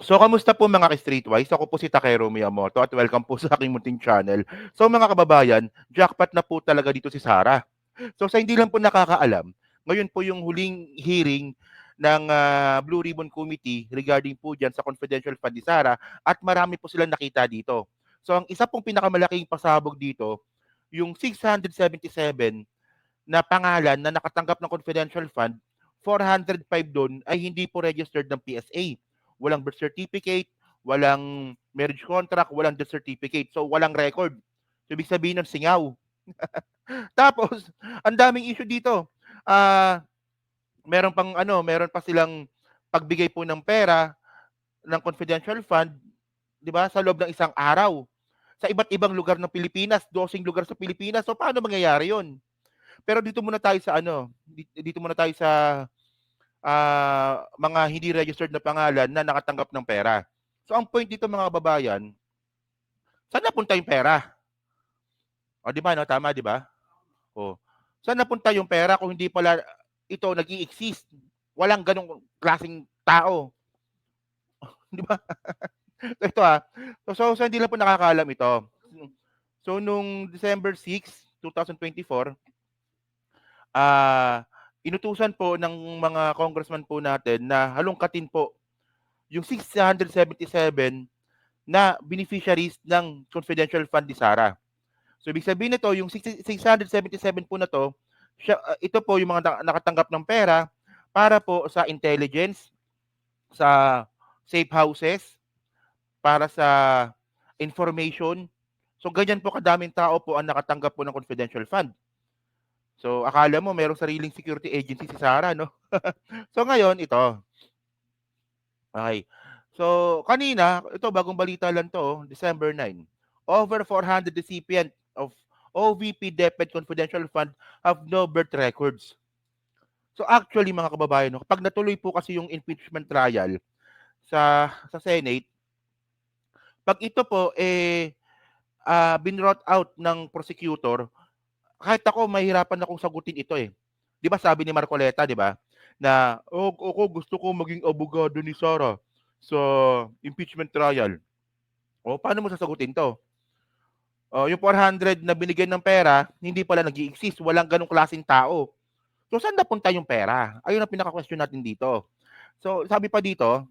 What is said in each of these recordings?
So, kamusta po mga ka-Streetwise? Ako po si Takero Miyamoto at welcome po sa aking munting channel. So, mga kababayan, jackpot na po talaga dito si Sarah. So, sa hindi lang po nakakaalam, ngayon po yung huling hearing ng Blue Ribbon Committee regarding po dyan sa confidential fund ni Sarah at marami po silang nakita dito. So, ang isa pong pinakamalaking pasabog dito, yung 677 na pangalan na nakatanggap ng confidential fund, 405 doon ay hindi po registered ng PSA. Walang birth certificate, walang marriage contract, walang death certificate. So, walang record. So, ibig sabihin ng singaw. Tapos, ang daming issue dito. Ah, meron pa silang pagbigay po ng pera ng confidential fund, 'di ba? Sa loob ng isang araw. Sa iba't ibang lugar ng Pilipinas, 12 lugar sa Pilipinas. So paano mangyayari 'yon? Pero dito muna tayo sa dito muna tayo sa mga hindi registered na pangalan na nakatanggap ng pera. So ang point dito mga kababayan, saan napunta yung pera? O di ba no, tama di ba? O. Saan napunta yung pera kung hindi pala ito nag-i-exist? Walang ganong klaseng tao, di ba? Ito So hindi lang po nakakaalam ito. So nung December 6, 2024, inutusan po ng mga congressman po natin na halongkatin po yung 677 na beneficiaries ng confidential fund ni Sarah. So ibig sabihin nito, yung 677 po na to, ito po yung mga nakatanggap ng pera para po sa intelligence, sa safe houses, para sa information. So ganyan po kadaming tao po ang nakatanggap po ng confidential fund. So akala mo merong sariling security agency si Sarah, no? So ngayon ito. Okay. So kanina, ito bagong balita lang to, December 9. Over 400 recipient of OVP DepEd Confidential Fund have no birth records. So actually mga kababayan, no, pag natuloy po kasi yung impeachment trial sa Senate, pag ito po binrought out ng prosecutor, kahit ako mahirapan akong sagutin ito eh. 'Di ba sabi ni Marcoleta, 'di ba? Na ako gusto ko maging abogado ni Sara sa impeachment trial. O paano mo sasagutin 'to? Yung 400 na binigyan ng pera, hindi pala nag-i-exist, walang ganong klaseng tao. So saan napunta yung pera? Ayun ang pinaka-question natin dito. So sabi pa dito,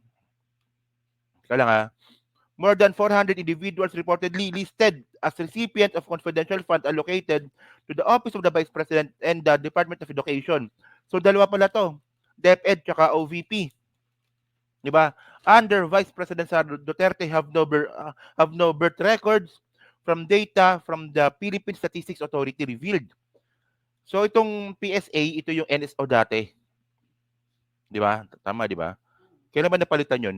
more than 400 individuals reportedly listed as recipients of confidential fund allocated to the Office of the Vice President and the Department of Education. So dalawa pala to, DepEd tsaka OVP. 'Di ba? Under Vice President Sara Duterte have no birth records from data from the Philippine Statistics Authority revealed. So itong PSA, ito yung NSO dati. 'Di ba? Tama 'di ba? Kailan ba napalitan 'yon?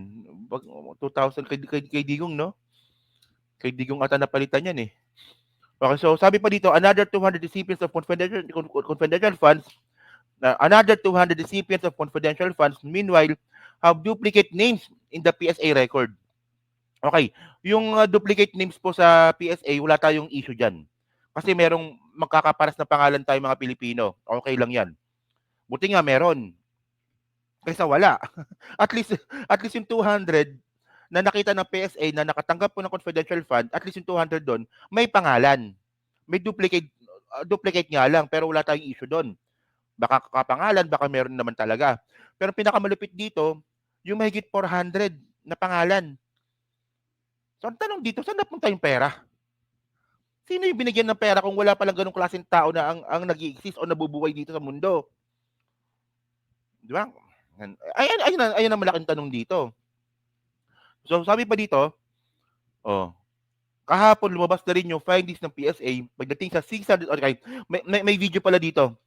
2000 kay Digong, no? Kay Digong ata napalitan 'yan eh. Okay, so sabi pa dito, another 200 recipients of confidential funds, another 200 recipients of confidential funds meanwhile have duplicate names in the PSA record. Okay, yung duplicate names po sa PSA, wala tayong issue diyan. Kasi merong magkakaparas na pangalan tayo mga Pilipino. Okay lang 'yan. Buti nga meron. Kaysa wala. At least yung 200 na nakita ng PSA na nakatanggap po ng confidential fund, at least yung 200 doon, may pangalan. May duplicate nga lang, pero wala tayong issue doon. Baka kapangalan, baka meron naman talaga. Pero pinakamalupit dito, yung mahigit 400 na pangalan. So ang tanong dito, saan napunta yung pera? Sino yung binigyan ng pera kung wala palang ganong klaseng tao na ang nag-i-exist o nabubuhay dito sa mundo? Di ba? Ayun ang malaking tanong dito. So sabi pa dito, kahapon lumabas na rin yung findings ng PSA pagdating sa 600, okay, may video pala dito.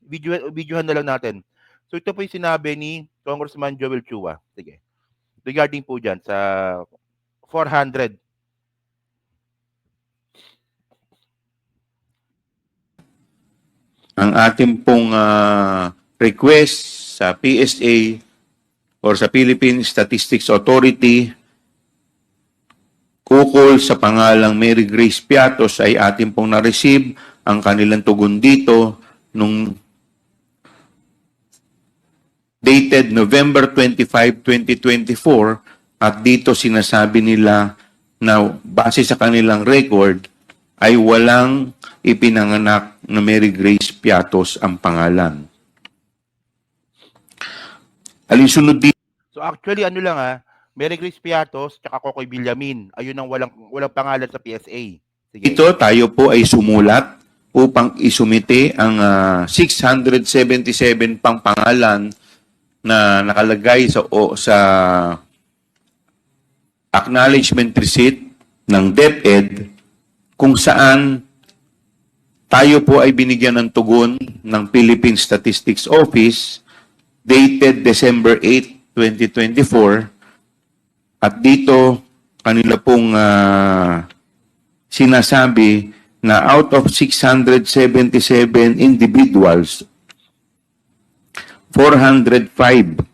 Videohan na lang natin. So ito po yung sinabi ni Congressman Joel Chua. Sige. Regarding po dyan sa 400. Ang ating pong request sa PSA or sa Philippine Statistics Authority ukol sa pangalang Mary Grace Piatos ay ating pong na-receive ang kanilang tugon dito nung dated November 25, 2024 at dito sinasabi nila na base sa kanilang record ay walang ipinanganak na Mary Grace Piatos ang pangalan. Alinsunod dito, So actually ano lang Mary Grace Piatos tsaka Kokoy Villamin. Ayun ang walang pangalan sa PSA. Sige. tayo po ay sumulat upang isumite ang 677 pang pangalan na nakalagay sa acknowledgement receipt ng DepEd kung saan tayo po ay binigyan ng tugon ng Philippine Statistics Office dated December 8, 2024 at dito kanila pong sinasabi na out of 677 individuals, 405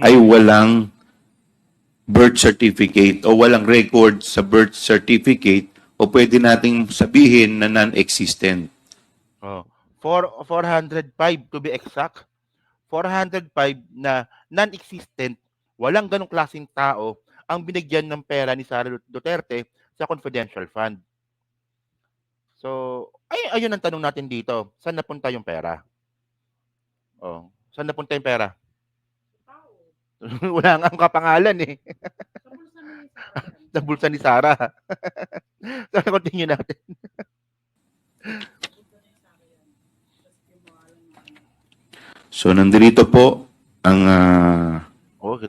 ay walang birth certificate o walang record sa birth certificate o pwede nating sabihin na non-existent. Oh. 405 to be exact. 405 na non-existent, walang ganong klaseng tao ang binigyan ng pera ni Sara Duterte sa confidential fund. So, ayun ang tanong natin dito. Saan napunta yung pera? Oh, saan napunta yung pera? Wala nga ang kapangalan eh. Sa bulsa ni Sara. So, continue natin. So, nandito po ang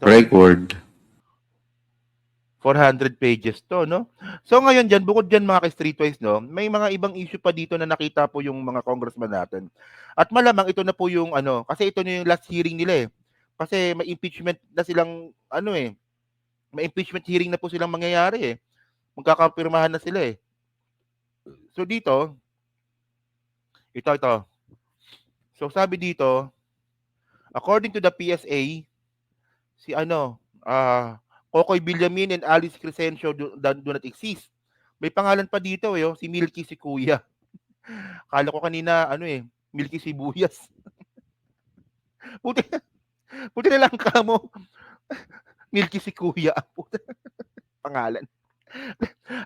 record. 400 pages to, no? So ngayon dyan, bukod dyan mga ka-streetwise, no, may mga ibang issue pa dito na nakita po yung mga congressman natin. At malamang ito na po yung kasi ito na yung last hearing nila eh. Kasi may impeachment na silang, may impeachment hearing na po silang mangyayari eh. Magkakapirmahan na sila eh. So dito, ito. So sabi dito, according to the PSA, si Kokoy Villamin and Alice Crescencio do not exist. May pangalan pa dito si Milky si Kuya. Kala ko kanina Milky Sibuyas. Buti na lang ka mo. Milky si Kuya. Pangalan.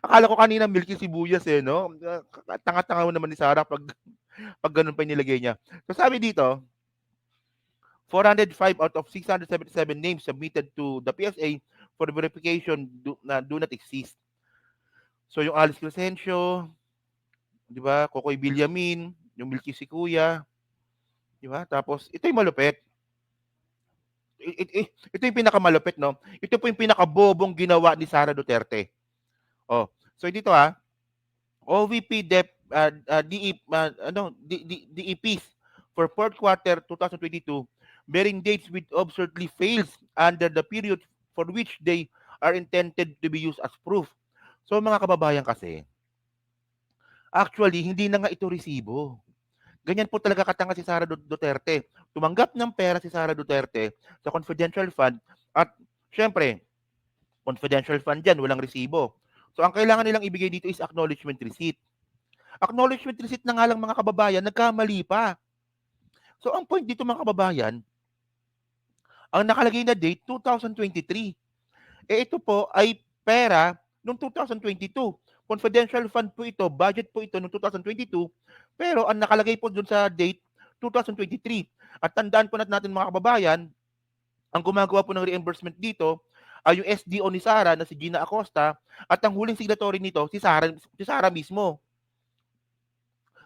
Akala ko kanina Milky Sibuyas no? Tanga-tanga mo naman ni Sara pag ganun pa nilagay niya. So sabi dito, 405 out of 677 names submitted to the PSA for verification do not exist. So yung Alice Crescencio, di ba? Kokoy Villamin, yung Milky si Kuya, di ba? Tapos ito yung malupit. Ito yung pinakamalupit, no? Ito po yung pinakabobong ginawa ni Sara Duterte. Oh, so dito OVP DEPs for fourth quarter 2022 bearing dates with absurdly fails under the period for which they are intended to be used as proof. So mga kababayan kasi, actually, hindi na nga ito resibo. Ganyan po talaga katanga si Sara Duterte. Tumanggap ng pera si Sara Duterte sa confidential fund at syempre, confidential fund yan, walang resibo. So ang kailangan nilang ibigay dito is acknowledgement receipt. Acknowledgement receipt na nga lang mga kababayan, nagkamali pa. So ang point dito mga kababayan, ang nakalagay na date, 2023. Ito po ay pera noong 2022. Confidential fund po ito, budget po ito noong 2022, pero ang nakalagay po doon sa date, 2023. At tandaan po natin mga kababayan, ang gumagawa po ng reimbursement dito ay yung SDO ni Sara na si Gina Acosta at ang huling signatory nito si Sara mismo.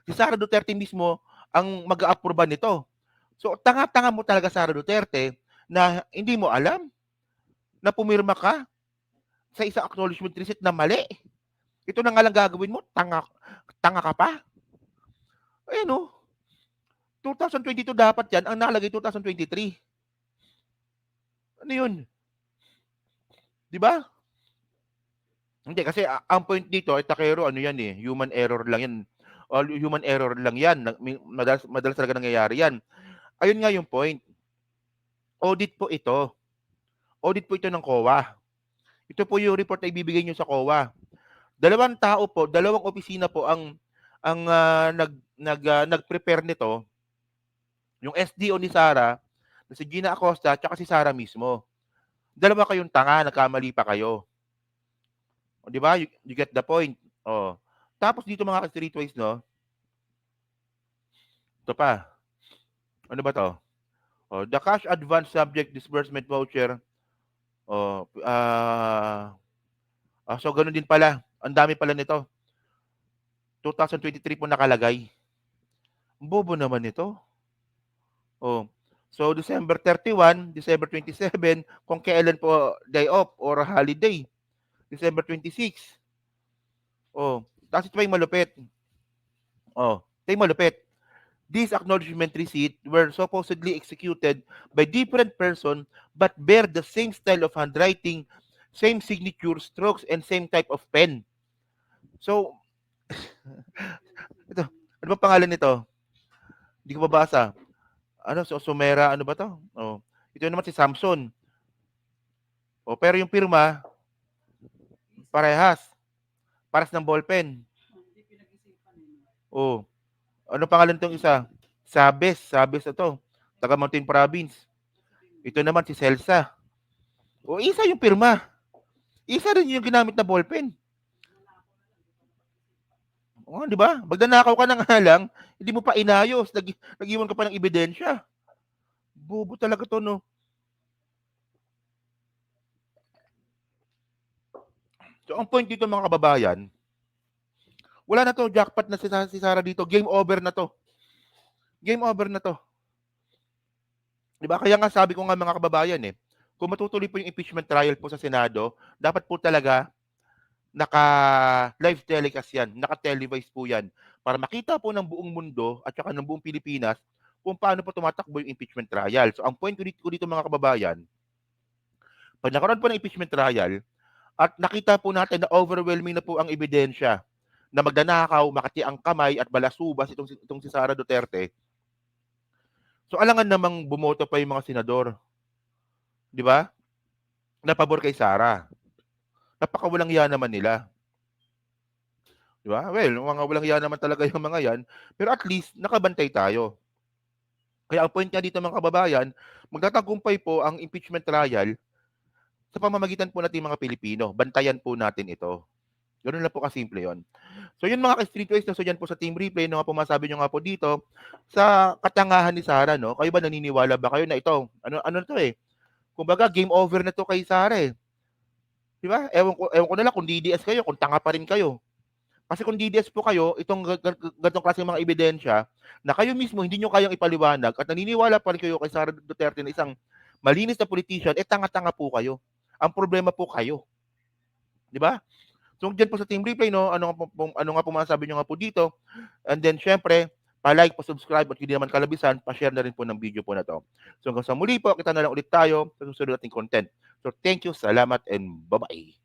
Si Sara Duterte mismo ang mag-a-approve nito. So tanga-tanga mo talaga Sara Duterte na hindi mo alam na pumirma ka sa isang acknowledgement receipt na mali. Ito na nga lang gagawin mo, tanga ka pa. Ayun 2022 dapat yan, ang nakalagay 2023. Ano yun? Di ba? Hindi, kasi ang point dito ay takero, human error lang yan. Human error lang yan. Madalas talaga nangyayari yan. Ayun nga yung point. Audit po ito. Audit po ito ng COA. Ito po yung report na ibibigay nyo sa COA. Dalawang opisina po ang nag-prepare nito. Yung SDO ni Sara, si Gina Acosta, at si Sara mismo. Dalawa kayong tanga, nagkamali pa kayo. O, di ba? You get the point. Oh. Tapos dito mga ka-streetwise, no? Ito pa. Ano ba to? Oh, the cash advance subject disbursement voucher. Oh, so ganun din pala. Ang dami pala nito. 2023 po nakalagay. Bobo naman ito. Oh. So December 31, December 27, kung kailan po day off or holiday. December 26. Oh, tapos ito pa yung malupit. Oh, ito yung malupit. These acknowledgement receipts were supposedly executed by different person but bear the same style of handwriting, same signature strokes, and same type of pen. So, ito, ano ba pangalan nito? Hindi ko mabasa. Ano, Sumera, ano ba to? Oh, ito naman si Samson. Oh, pero yung pirma, parehas. Paras ng ballpen. Oh, ano pangalan tong isa? Sabes ito. Taga Mountain Province. Ito naman si Celsa. O, isa yung pirma. Isa rin yung ginamit na ballpen. O, di ba? Magdanakaw ka na nga lang, hindi mo pa inayos. Nag-iwan ka pa ng ebidensya. Bobo talaga to, no? So, ang point dito mga kababayan, wala na to, jackpot na si Sara dito. Game over na to. Game over na to. Di ba? Kaya nga sabi ko nga mga kababayan kung matutuloy po yung impeachment trial po sa Senado, dapat po talaga naka-live telecast yan, naka-televise po yan para makita po ng buong mundo at saka ng buong Pilipinas kung paano po tumatakbo yung impeachment trial. So ang point ko dito mga kababayan, pag nakaroon po ng impeachment trial at nakita po natin na overwhelming na po ang ebidensya na magdanakaw, makati ang kamay at balasubas itong si Sara Duterte, so alangan namang bumoto pa yung mga senador. Di ba? Na pabor kay Sara. Napakawalang iya naman nila. Di ba? Well, mga walang iya naman talaga yung mga yan, pero at least nakabantay tayo. Kaya ang point nga dito mga kababayan, magtatagumpay po ang impeachment trial sa pamamagitan po natin mga Pilipino. Bantayan po natin ito. Ganun lang po kasimple yon. So yun mga ka-streetwise, so yan po sa team replay, no nga po masabi nyo nga po dito, sa katangahan ni Sara, no? Kayo ba naniniwala ba kayo na ito? Ano to Kumbaga, game over na to kay Sara Di ba? Ewan ko na lang kung DDS kayo, kung tanga pa rin kayo. Kasi kung DDS po kayo, itong ganitong klaseng mga ebidensya, na kayo mismo hindi nyo kayang ipaliwanag at naniniwala pa rin kayo kay Sara Duterte na isang malinis na politician, tanga-tanga po kayo. Ang problema po kayo. Di ba? So, dyan po sa team replay, no, ano nga po masasabi nyo nga po dito. And then, syempre, pa-like, pa-subscribe, at hindi naman kalabisan, pa-share na rin po ng video po na to. So, hanggang sa muli po, kita na lang ulit tayo sa susunod nating content. So, thank you, salamat, and bye-bye.